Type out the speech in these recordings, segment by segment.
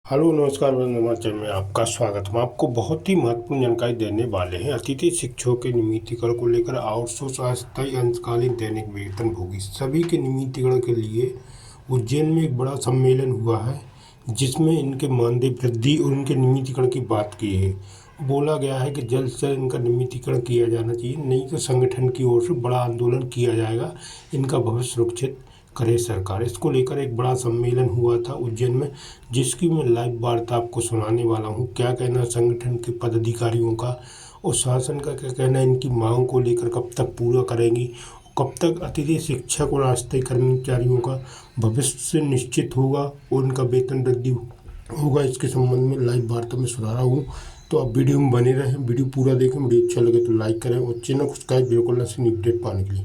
Hello नमस्कार हिमाचल में आपका स्वागत। हम आपको बहुत ही महत्वपूर्ण जानकारी देने वाले हैं। अतिथि शिक्षकों के नियमितीकरण को लेकर आउटसोर्स अस्थायी अंशकालीन दैनिक वेतनभोगी सभी के नियमितीकरण के लिए उज्जैन में एक बड़ा सम्मेलन हुआ है, जिसमें इनके मानदेय वृद्धि और इनके नियमितीकरण की बात की है। बोला गया है कि जल्द से इनका नियमितीकरण किया जाना चाहिए, नहीं तो संगठन की ओर से बड़ा आंदोलन किया जाएगा, इनका भविष्य सुरक्षित करे सरकार। इसको लेकर एक बड़ा सम्मेलन हुआ था उज्जैन में, जिसकी मैं लाइव वार्ता आपको सुनाने वाला हूँ। क्या कहना संगठन के पदाधिकारियों का और शासन का क्या कहना, इनकी मांग को लेकर कब तक पूरा करेंगी, कब तक अतिथि शिक्षक और अस्थायी कर्मचारियों का भविष्य निश्चित होगा और उनका वेतन वृद्धि होगा, इसके संबंध में लाइव वार्ता में सुना रहा हूँ। तो आप वीडियो में बने रहें, वीडियो पूरा देखें। वीडियो अच्छा लगे तो लाइक करें और चैनल को सब्सक्राइब बिल्कुल न से अपडेट पाने के लिए।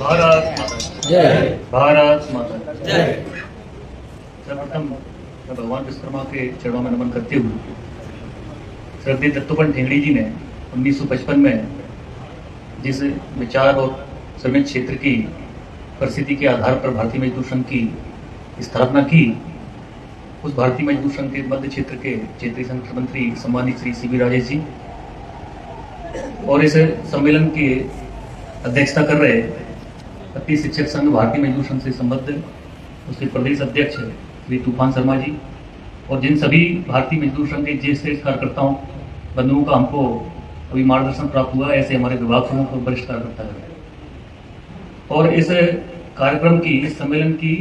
भारत माता जय, भारत माता जय। सर्वप्रथम मैं भगवान विश्वकर्मा के चरणों में नमन करते हुए श्रद्धेय दत्तोपंत ठेंगड़ी जी ने 1955 में जिस विचार और श्रमिक क्षेत्र की परिस्थिति के आधार पर भारतीय मजदूर संघ की स्थापना की, उस भारतीय मजदूर संघ के मध्य क्षेत्र के क्षेत्रीय संगठन मंत्री सम्मानित श्री सी बी राजेश जी और इस सम्मेलन की अध्यक्षता कर रहे अतिथि शिक्षक संघ भारतीय मजदूर संघ से संबद्ध उसके प्रदेश अध्यक्ष श्री तूफान शर्मा जी और जिन सभी भारतीय मजदूर संघ के ज्येष्ठ कार्यकर्ताओं बंधुओं का हमको अभी मार्गदर्शन प्राप्त हुआ, ऐसे हमारे विभाग प्रमुख और वरिष्ठ कार्यकर्ता हैं। और इस कार्यक्रम की, इस सम्मेलन की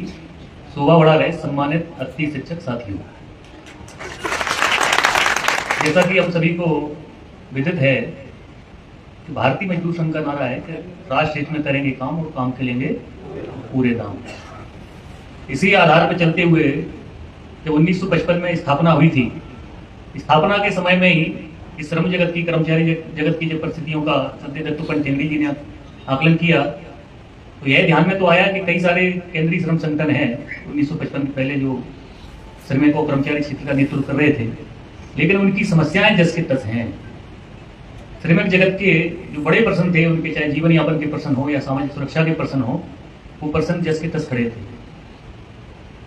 शोभा बढ़ा रहे सम्मानित अतिथि शिक्षक साथियों, जैसा कि हम सभी को विदित है, भारतीय मजदूर संघ का नारा है कि राष्ट्र हित में करेंगे काम और काम के लेंगे पूरे दाम। इसी आधार पर चलते हुए जब 1955 में स्थापना हुई थी, स्थापना के समय में ही इस श्रम जगत की, कर्मचारी जगत की जो परिस्थितियों का श्रद्धेय दत्तोपंत ठेंगड़ी जी ने आकलन किया, तो यह ध्यान में तो आया कि कई सारे केंद्रीय श्रम संगठन हैं 1955 के पहले जो श्रमिकों कर्मचारी क्षेत्र का नेतृत्व कर रहे थे, लेकिन उनकी समस्याएं जस के तस हैं। श्रमिक जगत के जो बड़े प्रश्न थे, उनके चाहे जीवन यापन के प्रश्न हो या सामाजिक सुरक्षा के प्रश्न हो, वो प्रश्न जस के तस खड़े थे।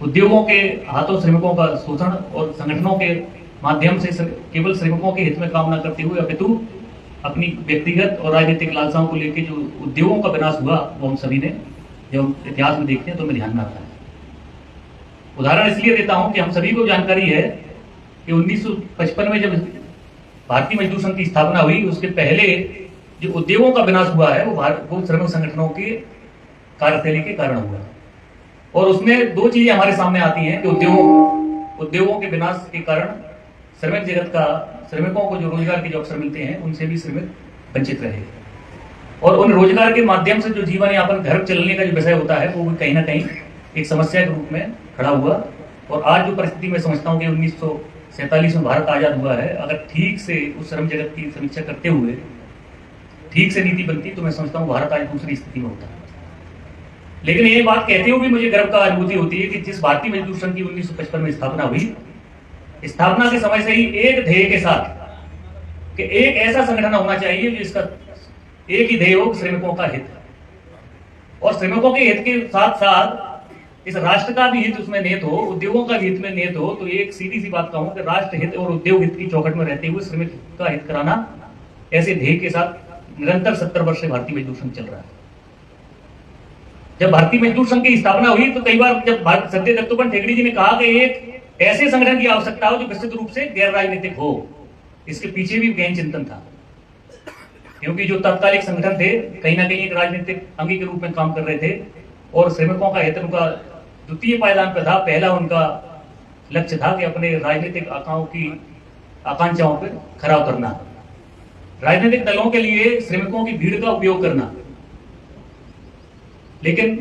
उद्योगों के हाथों श्रमिकों का शोषण और संगठनों के माध्यम से केवल श्रमिकों के हित में काम न करते हुए अपितु अपनी व्यक्तिगत और राजनीतिक लालसाओं को लेकर जो उद्योगों का विनाश हुआ, वो हम सभी ने जब इतिहास में देखते हैं तो हमें ध्यान में आता है। उदाहरण इसलिए देता हूं कि हम सभी को जानकारी है कि 1955 में जब भारतीय मजदूर संघ की स्थापना हुई, उसके पहले जो उद्योगों का विनाश हुआ है वो श्रमिक संगठनों के कार्यशैली के कारण हुआ। और उसमें दो चीजें हमारे सामने आती हैं कि उद्योगों के विनाश के कारण श्रमिक जगत का, श्रमिकों को जो रोजगार के जो अवसर मिलते हैं उनसे भी श्रमिक वंचित रहे, और उन रोजगार के माध्यम से जो जीवन यापन, घर चलने का जो विषय होता है, वो भी कहीं ना कहीं एक समस्या के रूप में खड़ा हुआ। और आज जो परिस्थिति में समझता हूँ कि 1947 में भारत आजाद हुआ है, अगर ठीक से उस श्रम जगत की समीक्षा करते हुए ठीक से नीति बनती तो मैं समझता हूँ भारत आज दूसरी स्थिति में होता है। लेकिन ये बात कहते हुए भी मुझे गर्व का अनुभूति होती है कि जिस भारतीय मजदूर संघ की 1955 में स्थापना हुई, स्थापना के समय से ही एक ध्येय के साथ कि एक ऐसा संगठन होना चाहिए जिसका एक ही ध्येय हो, श्रमिकों का हित, और श्रमिकों के हित के साथ साथ इस राष्ट्र का भी हित उसमें निहित हो, उद्योगों का भी हित में निहित हो। तो एक सीधी सी बात कहूं कि राष्ट्र हित और उद्योग हित की चौखट में रहते हुए श्रमिक का हित कराना, ऐसे ध्येय के साथ निरंतर 70 वर्ष से भारतीय मजदूर संघ चल रहा है। जब भारतीय मजदूर संघ की स्थापना हुई तो कई बार जब श्रद्धेय दत्तोपंत ठेंगड़ी जी ने कहा कि एक ऐसे संगठन की आवश्यकता हो जो विस्तृत रूप से गैर राजनीतिक हो, इसके पीछे भी गहन चिंतन था, क्योंकि जो तत्कालिक संगठन थे कहीं ना कहीं एक राजनीतिक अंगी के रूप में काम कर रहे थे, और श्रमिकों का हित उनका द्वितीय पायदान पर था। पहला उनका लक्ष्य था कि अपने राजनीतिक आकांक्षाओं पर खरा उतरना, राजनीतिक दलों के लिए श्रमिकों की भीड़ का उपयोग करना। लेकिन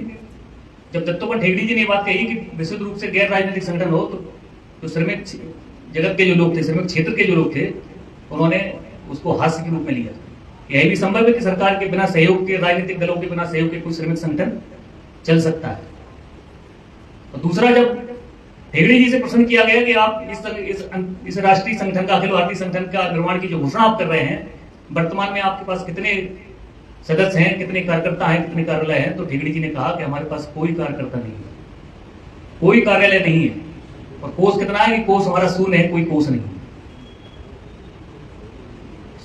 जब दत्तोपंत ठेंगड़ी जी ने बात कही कि विशुद्ध रूप से गैर राजनीतिक संगठन हो, तो श्रमिक जगत के जो लोग थे, श्रमिक क्षेत्र के जो लोग थे, उन्होंने उसको हास्य के रूप में लिया। यह भी संभव है कि सरकार के बिना सहयोग के, राजनीतिक दलों के बिना सहयोग के कोई श्रमिक संगठन चल सकता है। और दूसरा, जब ठेंगड़ी जी से प्रश्न किया गया कि आप इस राष्ट्रीय संगठन का, अखिल भारतीय संगठन का निर्माण की जो घोषणा आप कर रहे हैं, वर्तमान में आपके पास कितने सदस्य हैं, कितने कार्यकर्ता हैं, कितने कार्यालय हैं, तो ठेंगड़ी जी ने कहा कि हमारे पास कोई कार्यकर्ता नहीं है। कोई कार्यालय नहीं है। और कोष कितना है कि कोष हमारा शून्य है, कोई कोष नहीं।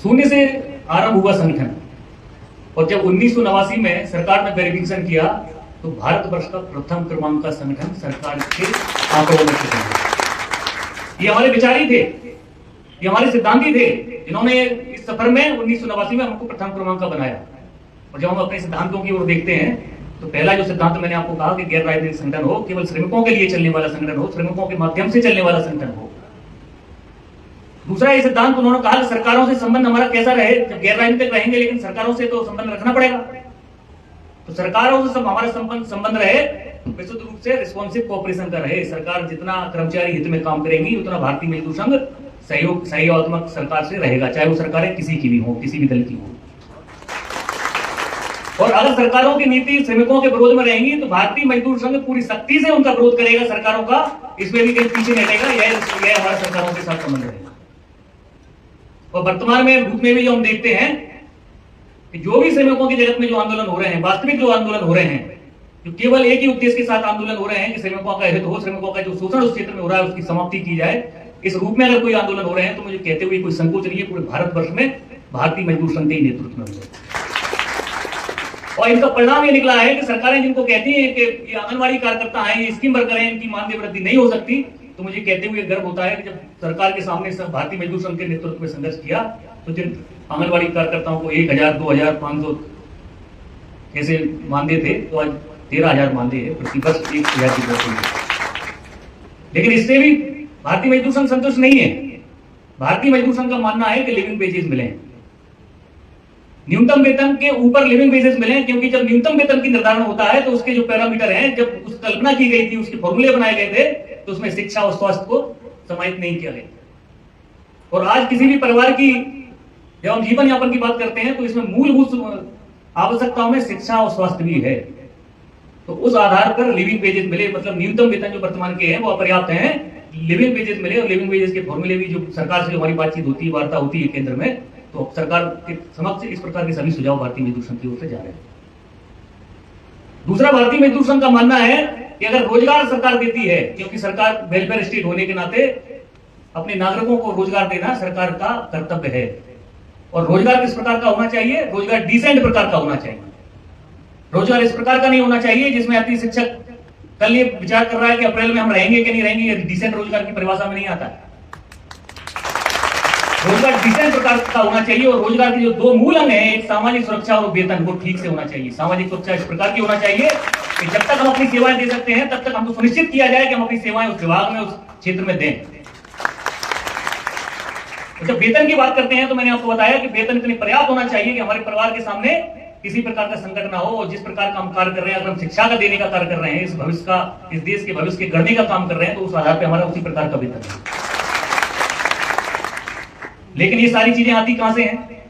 शून्य से आरंभ हुआ संगठन, और जब 1989 में सरकार ने वेरिफिकेशन किया तो भारतवर्ष का प्रथम क्रमांक का संगठन सरकार के आंकड़ों में चुका है। ये हमारे विचारी थे, ये हमारे सिद्धांती थे, जिन्होंने इस सफर में 1989 में हमको प्रथम क्रमांक का बनाया। और जब हम अपने सिद्धांतों की ओर देखते हैं तो पहला जो सिद्धांत मैंने आपको कहा कि गैर राजनीतिक संगठन हो, केवल श्रमिकों के लिए चलने वाला संगठन हो, श्रमिकों के माध्यम से चलने वाला संगठन हो। दूसरा ये सिद्धांत उन्होंने कहा कि सरकारों से संबंध हमारा कैसा रहे, जब गैर राजनीतिक रहेंगे लेकिन सरकारों से तो संबंध रखना पड़ेगा। तो सरकारों से हमारा संबंध रहे विशुद्ध रूप से रिस्पॉन्सिव कोऑपरेशन का रहे। सरकार जितना कर्मचारी हित में काम करेंगी उतना भारतीय मजदूर संघ सहयोगात्मक सरकार से रहेगा, चाहे वो सरकारें किसी की भी हो, किसी भी दल की हो। और अगर सरकारों की नीति श्रमिकों के विरोध में रहेंगी तो भारतीय मजदूर संघ पूरी सख्ती से उनका विरोध करेगा सरकारों का, इसमें भी कहीं पीछे नहीं रहेगा। यह हमारा सरकारों के साथ संबंध रहेगा। और वर्तमान में रूप में भी जो हम देखते हैं कि जो भी श्रमिकों की जगत में जो आंदोलन हो रहे हैं, वास्तविक जो आंदोलन हो रहे हैं, जो केवल एक ही उद्देश्य के साथ आंदोलन हो रहे हैं कि श्रमिकों का हित हो, श्रमिकों का जो शोषण उस क्षेत्र में हो रहा है उसकी समाप्ति की जाए, इस रूप में अगर कोई आंदोलन हो रहे हैं तो मुझे कहते हुए कोई संकोच नहीं है, पूरे भारतवर्ष में भारतीय मजदूर संघ के नेतृत्व में हुए। और इनका परिणाम ये निकला है कि सरकारें जिनको कहती हैं कि ये आंगनबाड़ी कार्यकर्ता हैं, ये स्कीम वर्कर हैं, इनकी मानदेय वृद्धि नहीं हो सकती, तो मुझे कहते हुए गर्व होता है कि जब सरकार के सामने भारतीय मजदूर संघ के नेतृत्व में संघर्ष किया तो जिन आंगनबाड़ी कार्यकर्ताओं को 1000, 2000, 500 कैसे मानदेय थे तो आज 13,000 मानदेय है प्रति वर्ष 1000 की दर से। लेकिन इससे भी भारतीय मजदूर संघ संतुष्ट नहीं है। भारतीय मजदूर संघ का मानना है कि लिविंग वेजेस मिले, न्यूनतम वेतन के ऊपर लिविंग वेजेस मिले, क्योंकि जब न्यूनतम वेतन की निर्धारण होता है तो उसके जो पैरामीटर हैं, जब उस कल्पना की गई थी, उसके फॉर्मूले बनाए गए थे, तो उसमें शिक्षा और स्वास्थ्य को समाहित नहीं किया गया। और आज किसी भी परिवार की जब हम जीवन यापन की बात करते हैं तो इसमें मूलभूत आवश्यकताओं में शिक्षा और स्वास्थ्य भी है। तो उस आधार पर लिविंग वेजेस मिले, मतलब न्यूनतम वेतन जो वर्तमान के हैं वो अपर्याप्त हैं, लिविंग वेजेस मिले। और लिविंग वेजेस के फॉर्मूले भी जो सरकार से जो हमारी बातचीत होती है, वार्ता होती है केंद्र में, तो सरकार के समक्ष इस प्रकार के सभी सुझाव भारतीय मजदूर संघ की ओर से जा रहे हैं। दूसरा, भारतीय मजदूर संघ का मानना है कि अगर रोजगार सरकार देती है, क्योंकि सरकार वेलफेयर स्टेट होने के नाते अपने नागरिकों को रोजगार देना सरकार का कर्तव्य है। और रोजगार किस प्रकार का होना चाहिए? रोजगार डिसेंट प्रकार का होना चाहिए। रोजगार इस प्रकार का नहीं होना चाहिए जिसमें अति शिक्षक कल ये विचार कर रहा है कि अप्रैल में हम रहेंगे कि नहीं रहेंगे, ये डिसेंट रोजगार की परिभाषा में नहीं आता है। रोजगार डिसेंट प्रकार का होना चाहिए। और रोजगार के जो दो मूल अंग हैं, एक सामाजिक सुरक्षा और वेतन, वो ठीक से होना चाहिए। सामाजिक सुरक्षा इस प्रकार की होना चाहिए कि जब तक हम अपनी सेवाएं दे सकते हैं तब तक हमको सुनिश्चित किया जाए कि हम अपनी सेवाएं उस विभाग में, उस क्षेत्र में दें। जब वेतन की बात करते हैं तो मैंने आपको बताया कि वेतन इतनी पर्याप्त होना चाहिए कि हमारे परिवार के सामने किसी प्रकार का संकट ना हो। और जिस प्रकार का हम कार्य कर रहे हैं, अगर हम शिक्षा का देने का कार्य कर रहे हैं, इस भविष्य का, इस देश के भविष्य के गढ़ने का काम कर रहे हैं, तो उस आधार पर हमारा उसी प्रकार का वेतन है। लेकिन ये सारी चीजें आती कहां से हैं?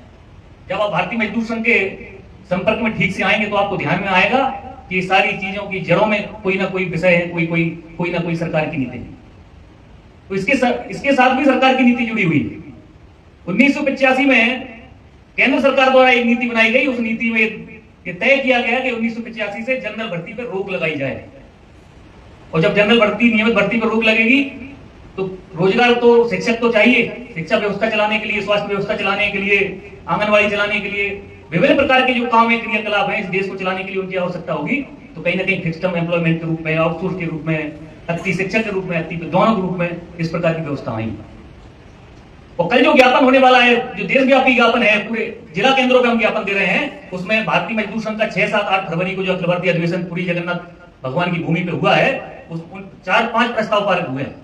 जब आप भारतीय मजदूर संघ के संपर्क में ठीक से आएंगे तो आपको ध्यान में आएगा कि सारी चीजों की जड़ों में कोई ना कोई विषय है, कोई ना कोई सरकार की नीति है। तो इसके साथ भी सरकार की नीति जुड़ी हुई है। 1985 में केंद्र सरकार द्वारा एक नीति बनाई गई। उस नीति में ये तय किया गया कि 1985 से जनरल भर्ती पर रोक लगाई जाए। और जब जनरल भर्ती, नियमित भर्ती पर रोक लगेगी तो रोजगार तो, शिक्षक तो चाहिए, शिक्षा व्यवस्था चलाने के लिए, स्वास्थ्य व्यवस्था चलाने के लिए, आंगनबाड़ी चलाने के लिए, विभिन्न प्रकार के जो काम है, क्रियाकलाप है, इस देश को चलाने के लिए उनकी आवश्यकता होगी। तो कहीं ना कहीं फिक्स्ड टर्म एम्प्लॉयमेंट के रूप में, आउटसोर्स के रूप में, अति शिक्षक के रूप में, अति दोनों के रूप में इस प्रकार की व्यवस्था आई। और कल जो ज्ञापन होने वाला है, जो देशव्यापी ज्ञापन है, पूरे जिला केंद्रों पे हम ज्ञापन दे रहे हैं, उसमें भारतीय मजदूर संघ का 6, 7, 8 फरवरी को जो अखिल भारतीय अधिवेशन पुरी जगन्नाथ भगवान की भूमि पे हुआ है, उस 4-5 प्रस्ताव पारित हुए हैं।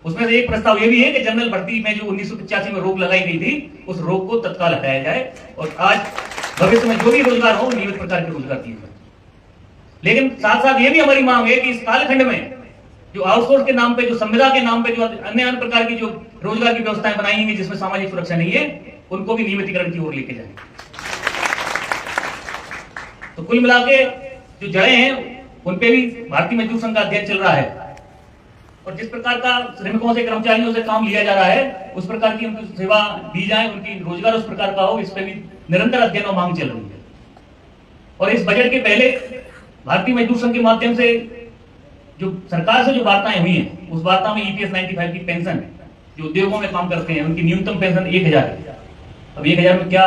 उसमें से एक प्रस्ताव ये भी है कि जनरल भर्ती में जो 1985 में रोक लगाई गई थी, उस रोक को तत्काल हटाया जाए और आज भविष्य में जो भी रोजगार हो, नियमित प्रकार के रोजगार दिए जाए। लेकिन साथ साथ ये भी हमारी मांग है कि इस कालखंड में जो आउटसोर्स के नाम पे, जो संविदा के नाम पे जो अन्य प्रकार की जो रोजगार की व्यवस्थाएं बनाई गई जिसमें सामाजिक सुरक्षा नहीं है, उनको भी नियमितीकरण की ओर लेके जाए। तो कुल मिला के जो जड़ें हैं उन पे भी भारतीय मजदूर संघ का अध्ययन चल रहा है। और जिस प्रकार का श्रमिकों से, कर्मचारियों से काम लिया जा रहा है, उस प्रकार की उनकी सेवा दी जाए, उनकी रोजगार उस प्रकार का हो, इस पर भी निरंतर अध्ययन और मांग चल रही है। और इस बजट के पहले भारतीय मजदूर संघ के माध्यम से जो सरकार से जो वार्ताएं हुई हैं, उस वार्ता में EPS 95 की पेंशन, जो उद्योगों में काम करते हैं उनकी न्यूनतम पेंशन 1000 है। अब 1000 में क्या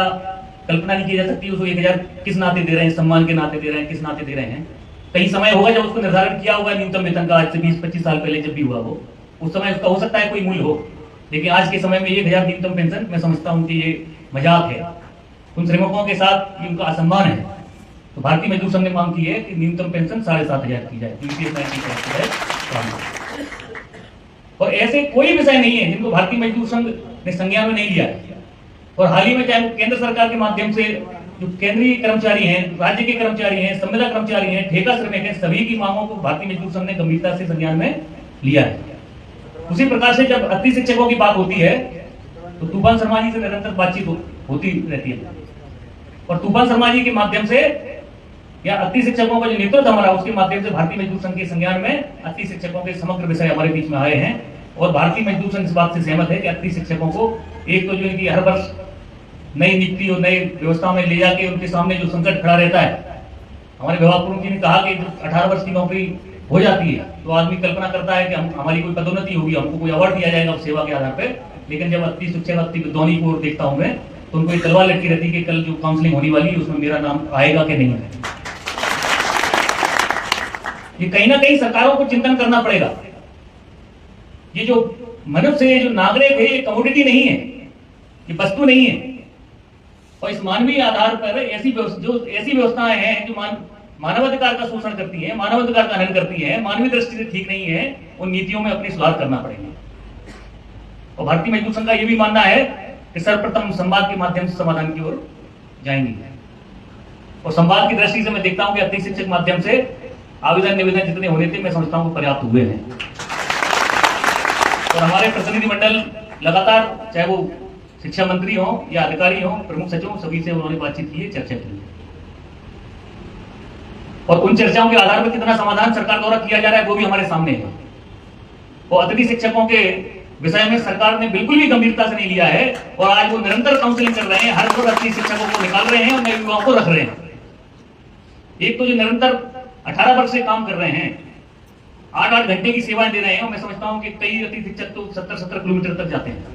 कल्पना नहीं की जा सकती, उसको 1000 किस नाते दे रहे हैं, सम्मान के नाते दे रहे हैं, किस नाते दे रहे हैं। कहीं समय होगा जब उसको निर्धारण किया होगा न्यूनतम वेतन का, आज से 20-25 साल पहले जब भी हुआ हो, उस समय उसका हो सकता है कोई मूल्य हो, लेकिन आज के समय में 1000 न्यूनतम पेंशन, मैं समझता हूं कि ये मजाक है, उन श्रमिकों के साथ ये उनका असम्मान है। तो भारतीय मजदूर संघ ने मांग की है कि न्यूनतम पेंशन 7500 की जाए, और ऐसे कोई विषय नहीं है जिनको भारतीय मजदूर संघ ने संज्ञान में नहीं लिया है। और हाल ही में चाहे केंद्र सरकार के माध्यम से जो केंद्रीय कर्मचारी हैं, राज्य के कर्मचारी हैं, संविदा कर्मचारी हैं, ठेका श्रमिक हैं, सभी की मांगों को भारतीय मजदूर संघ ने गंभीरता से संज्ञान में लिया है। उसी प्रकार से जब अति शिक्षकों की बात होती है तो तूफान शर्मा जी से निरंतर बातचीत होती रहती है, और तूफान शर्मा जी के माध्यम से या अति शिक्षकों का जो नेतृत्व हमारा, उसके माध्यम से भारतीय मजदूर संघ के संज्ञान में अति शिक्षकों के समग्र विषय हमारे बीच में आए हैं। और भारतीय मजदूर संघ इस बात से सहमत है कि अति शिक्षकों को एक तो जो इनकी हर वर्ष नई नीति और नई व्यवस्था में ले जाके उनके सामने जो संकट खड़ा रहता है, हमारे विभाग प्रमुख जी ने कहा कि जब 18 वर्ष की नौकरी हो जाती है तो आदमी कल्पना करता है कि हमारी कोई पदोन्नति होगी, हमको कोई अवार्ड दिया जाएगा सेवा के आधार पर। लेकिन जब अति शिक्षक अति विद्वानी को देखता हूं मैं, तो उनको एक तलवार लटकी रहती है कि कल जो काउंसलिंग होने वाली है उसमें मेरा नाम आएगा कि नहीं है। ये कहीं ना कहीं सरकारों को चिंतन करना पड़ेगा। ये जो मनुष्य है, जो नागरिक है, ये कमोडिटी नहीं है, ये वस्तु नहीं है। और इस मानवीय आधार पर ऐसी व्यवस्थाएं हैं जो मानवाधिकार का शोषण करती है, मानवाधिकार का हनन करती है, मानवीय दृष्टि से ठीक नहीं है, उन नीतियों में अपनी सुधार करना पड़ेगा। और भारतीय मजदूर संघ का यह भी मानना है कि सर्वप्रथम संवाद के माध्यम से समाधान की ओर जाएंगे। और संवाद की दृष्टि से मैं देखता हूं कि अति शिक्षक माध्यम से आवेदन निवेदन जितने होने थे, मैं समझता हूं पर्याप्त हुए हैं। और हमारे प्रतिनिधि मंडल लगातार, चाहे वो शिक्षा मंत्री हो या अधिकारी हो, प्रमुख सचिव, सभी से उन्होंने बातचीत की है, चर्चा की है। और उन चर्चाओं के आधार पर कितना समाधान सरकार द्वारा किया जा रहा है वो भी हमारे सामने है। और अतिथि शिक्षकों के विषय में सरकार ने बिल्कुल भी गंभीरता से नहीं लिया है, और आज वो निरंतर काउंसलिंग कर रहे हैं, हर रोज अतिथि शिक्षकों को निकाल रहे हैं और नए युवाओं को रख रहे हैं। एक तो जो निरंतर 18 वर्ष से काम कर रहे हैं, 8-8 घंटे की सेवाएं दे रहे हैं, और मैं समझता हूं कि कई अतिथि शिक्षक तो 70-70 किलोमीटर तक जाते हैं।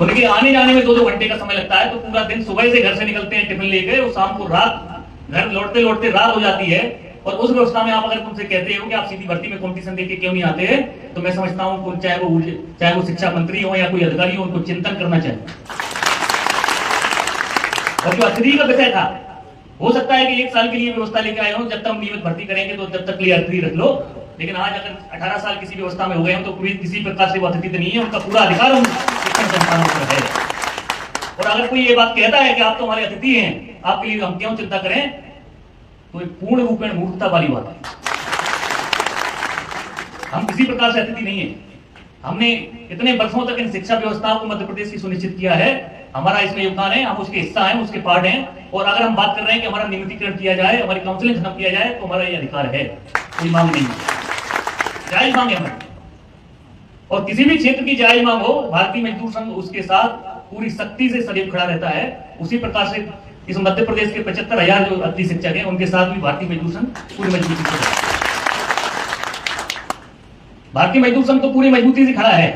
उनके आने जाने में 2-2 घंटे का समय लगता है, तो पूरा दिन सुबह से घर से निकलते हैं टिफिन लेके, और शाम को रात घर लौटते लौटते रात हो जाती है। और उस व्यवस्था में आप अगर तुमसे कहते हो कि आप सीधी भर्ती में कंपटीशन देके क्यों नहीं आते हैं, तो मैं समझता हूं चाहे वो शिक्षा मंत्री हो या कोई अधिकारी हो, उनको चिंतन करना चाहिए। और जो अतिथि का विषय था, हो सकता है कि 1 साल के लिए व्यवस्था लेके आए हो, जब तक नियमित भर्ती करेंगे तो जब तक अतिथि रख लो। लेकिन आज अगर 18 साल किसी व्यवस्था में हो गए हैं तो किसी प्रकार से वो अतिथि तो नहीं है, उनका पूरा अधिकार उन शिक्षण संस्थानों पर है। और अगर कोई ये बात कहता है कि आप तो हमारे अतिथि हैं, आपके लिए हम क्यों चिंता करें, तो एक पूर्ण रूपेण मूर्खता वाली बात है। हम किसी प्रकार से अतिथि नहीं है। हमने इतने वर्षों तक इन शिक्षा व्यवस्थाओं को मध्य प्रदेश की सुनिश्चित किया है, हमारा इसमें योगदान है, हम उसके हिस्सा हैं, उसके पार्ट हैं। और अगर हम बात कर रहे हैं कि हमारा नियमितीकरण किया जाए, हमारी काउंसलिंग खत्म किया जाए, तो हमारा ये अधिकार है, कोई मांग नहीं है, जायज मांग है हमारी। और किसी भी क्षेत्र की जायज मांग हो, भारतीय मजदूर संघ उसके साथ पूरी सख्ती से सदैव खड़ा रहता है। उसी प्रकार से इस मध्य प्रदेश के 75,000 जो अतिथि शिक्षक हैं, उनके साथ भी भारतीय मजदूर संघ पूरी मजबूती से खड़ा है। भारतीय मजदूर संघ तो पूरी मजबूती से खड़ा है,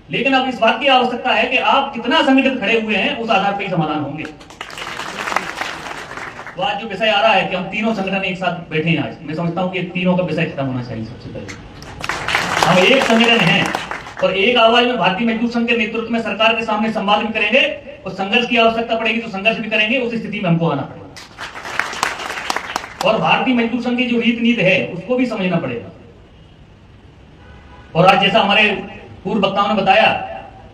लेकिन अब इस बात की आवश्यकता है कि आप कितना संगठित खड़े हुए हैं, उस आधार पर ही समाधान होंगे। तो आज जो विषय आ रहा है कि हम तीनों संगठन एक साथ बैठे हैं, आज मैं समझता हूं कि तीनों का विषय खत्म होना चाहिए। सबसे पहले हम एक संगठन हैं और एक आवाज में भारतीय मजदूर संघ के नेतृत्व में सरकार के सामने संवाद भी करेंगे, और संघर्ष की आवश्यकता पड़ेगी तो संघर्ष भी करेंगे। उस स्थिति में हमको आना पड़ेगा, और भारतीय मजदूर संघ की जो रीत नीति है उसको भी समझना पड़ेगा। और आज जैसा हमारे पूर्व वक्ताओं ने बताया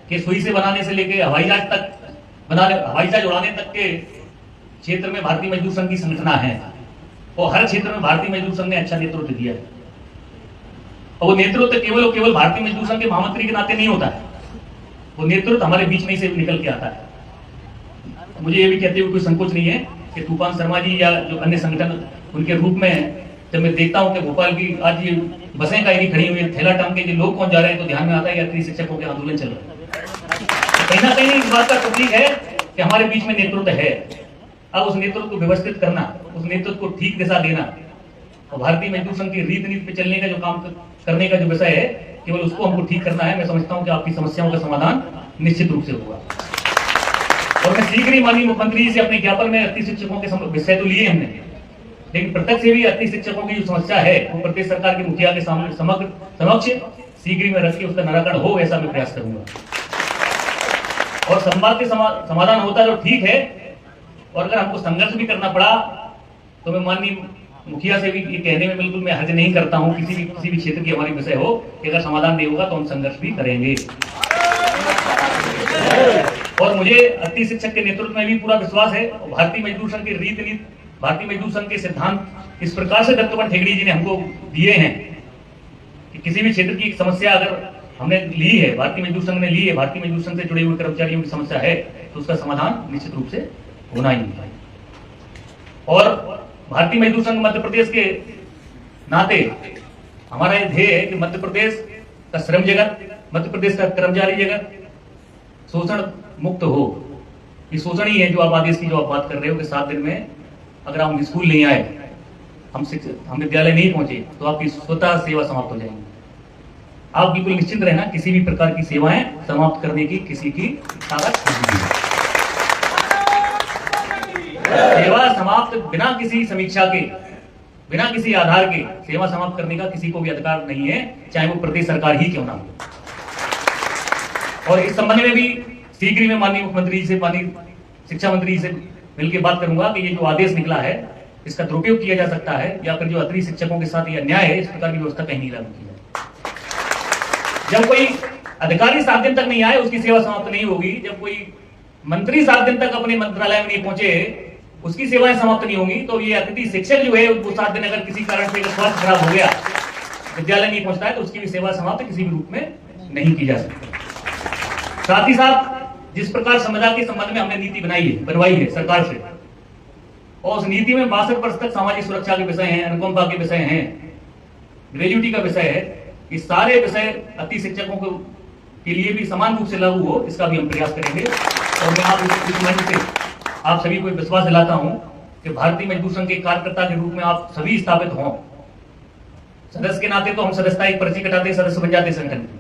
कि सुई से बनाने से लेकर हवाई जहाज उड़ाने तक के क्षेत्र में भारतीय मजदूर संघ की संगठना है, और हर क्षेत्र में भारतीय मजदूर संघ ने अच्छा नेतृत्व दिया है। और वो नेतृत्व केवल भारतीय मजदूर संघ के महामंत्री के नाते नहीं होता है, वो नेतृत्व हमारे बीच में से निकल के आता है। मुझे ये भी कहते हुए कोई संकोच नहीं है कि तूफान शर्मा जी या जो अन्य संगठन उनके रूप में जब मैं देखता हूं कि भोपाल की आज ये बसें कायरी खड़ी हुई है, थैला टांग के जो लोग कौन जा रहे हैं, तो ध्यान में आता है कि अतिथि शिक्षकों के आंदोलन चल रहा है। कहीं ना कहीं इस बात का प्रतीक है कि हमारे बीच में नेतृत्व है। अब उस नेतृत्व को व्यवस्थित करना, उस नेतृत्व को ठीक दिशा देना, और भारतीय मजदूर संघ की रीति नीति पे चलने का जो काम करने का जो विषय है, केवल उसको हमको ठीक करना है। मैं समझता हूं कि आपकी समस्याओं का समाधान निश्चित रूप से होगा। और मैं शीघ्र ही माननीय मुख्यमंत्री जी से अपने ज्ञापन में 38 शिक्षकों के विषय तो लिए हमने, लेकिन प्रत्यक्ष से भी 38 शिक्षकों की जो समस्या है वो प्रदेश सरकार के मुखिया के सामने समक्ष शीघ्र ही में रख के उसका निराकरण हो, ऐसा मैं प्रयास करूंगा। और संवाद के समाधान होता है तो ठीक है, और अगर हमको संघर्ष भी करना पड़ा तो मैं माननीय मुखिया से भी ये कहने में बिल्कुल मैं हर्ज नहीं करता हूं, किसी भी क्षेत्र की हमारी विषय हो कि अगर समाधान नहीं होगा तो हम संघर्ष भी करेंगे। और मुझे 38 शिक्षक के नेतृत्व में भी पूरा विश्वास है। भारतीय मजदूर संघ की रीति नीति, भारतीय मजदूर संघ के सिद्धांत इस प्रकार से दत्तोपंत ठेंगड़ी जी ने हमको दिए हैं कि किसी भी क्षेत्र की समस्या अगर हमने ली है, भारतीय मजदूर संघ ने ली है, भारतीय मजदूर संघ से जुड़े हुए कर्मचारियों की समस्या है, तो उसका समाधान निश्चित रूप से होना ही है। और भारतीय मजदूर संघ मध्य प्रदेश के नाते हमारा ये ध्येय है कि मध्य प्रदेश का श्रम जगत, मध्य प्रदेश का कर्मचारी जगत शोषण मुक्त हो। ये शोषण ही है जो आप आदेश की जो आप बात कर रहे हो कि 7 दिन में अगर हम स्कूल नहीं आए, हम विद्यालय नहीं पहुंचे, तो आपकी स्वतः सेवा समाप्त हो जाएगी। आप बिल्कुल निश्चिंत रहना, किसी भी प्रकार की सेवाएं समाप्त करने की किसी की ताकत नहीं है। सेवा समाप्त बिना किसी समीक्षा के, बिना किसी आधार के सेवा समाप्त करने का किसी को भी अधिकार नहीं है, चाहे वो प्रदेश सरकार ही क्यों ना हो। और इस संबंध में भी शीघ्र ही मैं माननीय मुख्यमंत्री जी से, माननीय शिक्षा मंत्री जी से मिलकर बात करूंगा कि ये जो आदेश निकला है इसका दुरुपयोग किया जा सकता है, या फिर जो अतिरिक्त शिक्षकों के साथ ये अन्याय है, इस प्रकार की व्यवस्था कहीं नहीं लागू की जाए। जब कोई अधिकारी 7 दिन तक नहीं आए उसकी सेवा समाप्त नहीं होगी, जब कोई मंत्री 7 दिन तक अपने मंत्रालय में नहीं पहुंचे उसकी सेवाएं समाप्त नहीं होंगी। तो ये अतिथि शिक्षक जो है वो 7 दिन अगर किसी कारण से स्वास्थ्य खराब हो गया, विद्यालय नहीं पहुंचता है, तो उसकी भी सेवा समाप्त किसी भी रूप में नहीं की जा सकती। साथ ही साथ जिस प्रकार संविदा के संबंध में हमने नीति बनवाई है सरकार से, और उस नीति में 62 वर्ष तक सामाजिक सुरक्षा के विषय हैं, अनुकंपा के विषय हैं, ग्रेजुटी का विषय है, ये सारे विषय अति शिक्षकों के लिए भी समान रूप से लागू हो, इसका भी हम प्रयास करेंगे। और मैं इस मंच से आप सभी को विश्वास दिलाता हूं कि भारतीय मजदूर संघ के कार्यकर्ता के रूप में आप सभी स्थापित हों। सदस्य के नाते तो हम सदस्यता एक पर्ची कटाते सदस्य बन जाते संगठन के,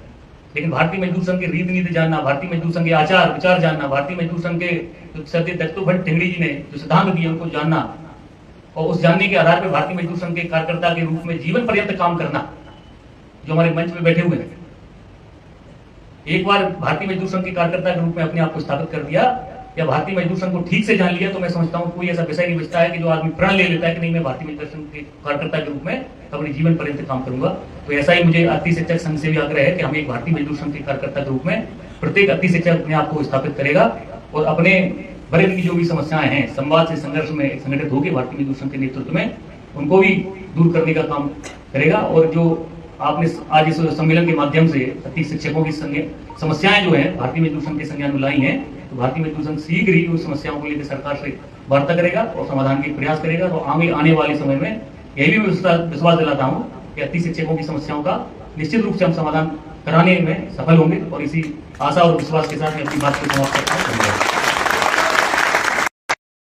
लेकिन भारतीय मजदूर संघ के रीति नीति जानना, भारतीय मजदूर संघ के आचार विचार जानना, भारतीय मजदूर संघ के जो सत्य दत्तोपंत ठेंगड़ी जी ने जो सिद्धांत दिए उनको जानना, और उस जानने के आधार पर भारतीय मजदूर संघ के कार्यकर्ता के रूप में जीवन पर्यंत काम करना, जो हमारे मंच में बैठे हुए हैं। एक बार भारतीय मजदूर संघ के कार्यकर्ता के रूप में अपने आप को स्थापित कर दिया या भारतीय मजदूर संघ को ठीक से जान लिया, तो मैं समझता हूं कोई ऐसा विषय नहीं बचता है कि जो आदमी प्रण ले लेता है कि नहीं मैं भारतीय मजदूर संघ के कार्यकर्ता के रूप में अपने जीवन पर्यंत काम करूंगा। तो ऐसा ही मुझे अति शिक्षक संघ से भी आग्रह है कि हम एक भारतीय मजदूर संघ के कार्यकर्ता के रूप में प्रत्येक अति शिक्षक अपने आप को स्थापित करेगा और अपने वर्ग की जो भी समस्याएं हैं संवाद से संघर्ष में संगठित होकर भारतीय मजदूर संघ के नेतृत्व में उनको भी दूर करने का काम करेगा। और जो आपने आज इस सम्मेलन के माध्यम से अति शिक्षकों की समस्याएं जो है भारतीय मजदूर संघ के संज्ञान में लाई हैं, तो भारतीय मजदूर संघ शीघ्र ही उस समस्याओं को लेकर सरकार से वार्ता करेगा और समाधान के प्रयास करेगा। तो आने वाले समय में यही भी विश्वास दिलाता हूं कि अति शिक्षकों की समस्याओं का निश्चित रूप से हम समाधान कराने में सफल होंगे। और इसी आशा और विश्वास के साथ मैं अपनी बात को समाप्त करता हूं।